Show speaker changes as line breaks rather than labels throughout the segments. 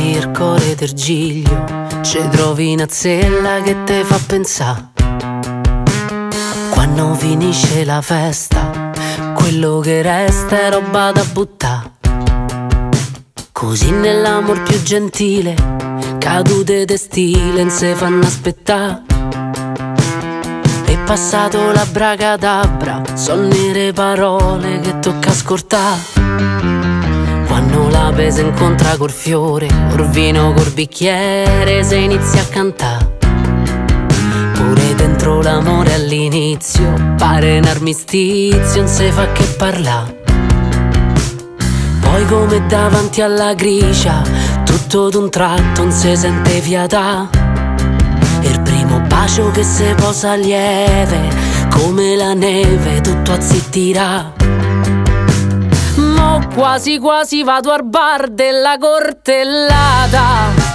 il cuore del giglio, ci trovi una zella che te fa pensare. Quando finisce la festa, quello che resta è roba da buttare. Così nell'amor più gentile, cadute de stile non se fanno aspettare. È passato la bracadabra, son nere parole che tocca ascoltare. Quando la pesa incontra col fiore, col vino col bicchiere, se inizia a cantare. Pure dentro l'amore all'inizio pare un armistizio, non se fa che parla. Poi come davanti alla grigia, tutto d'un tratto non si sente fiata. Il primo bacio che se posa lieve, come la neve, tutto azzittirà. Mo quasi quasi vado al bar della cortellata.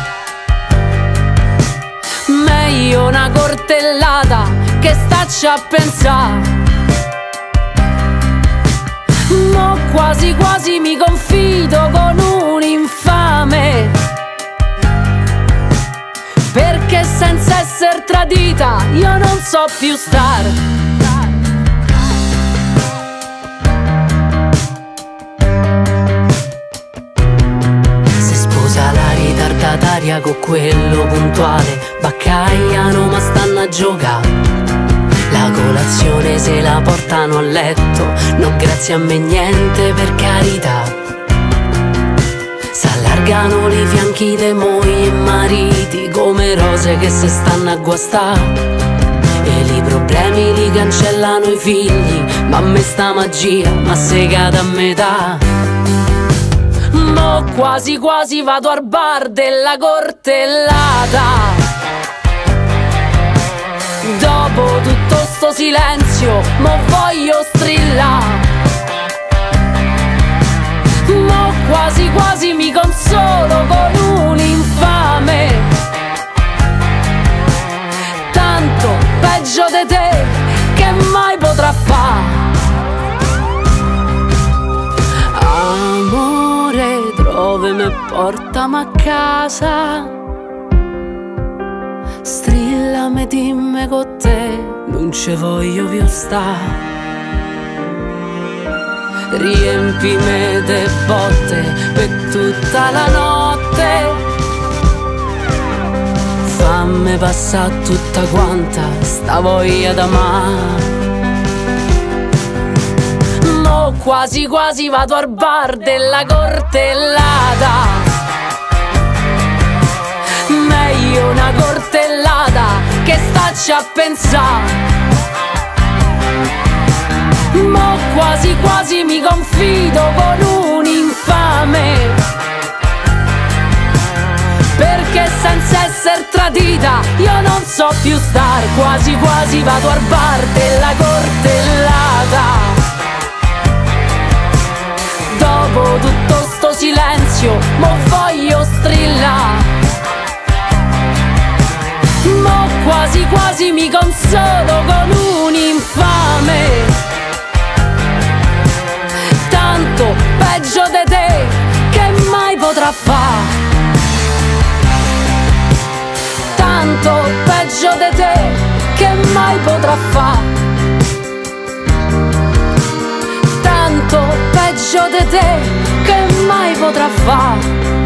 Meglio una cortellata che staccia a pensare. Mo quasi quasi mi confido con un infame, perché senza essere tradita io non so più star. La ritardataria con quello puntuale, baccagliano ma stanno a giocare. La colazione se la portano a letto, no grazie a me niente per carità. S'allargano i fianchi dei mogli e mariti come rose che se stanno a guastare. E i problemi li cancellano i figli, ma a me sta magia m'ha segata a metà. Mo quasi quasi vado al bar della cortellata. Dopo tutto sto silenzio, mo voglio strillare. Mo quasi quasi mi consolo con un infame. Tanto peggio di te che mai potrà fare. Amore, dove me portami a casa, strillami, dimmi con te, non ci voglio più stare. Riempimi de botte per tutta la notte, fammi passare tutta quanta sta voglia d'amare. Mo quasi quasi vado al bar della cortellata. Meglio una cortellata che staccia a pensare. Mo quasi quasi mi confido con un infame, perché senza essere tradita io non so più star. Quasi quasi vado al bar della cortellata. Dopo tutto sto silenzio, mo voglio strillare. Mo quasi quasi mi consolo con un infame. Tanto peggio di te che mai potrà fare. Tanto peggio di te che mai potrà fare. Tanto peggio di te che mai potrà fare.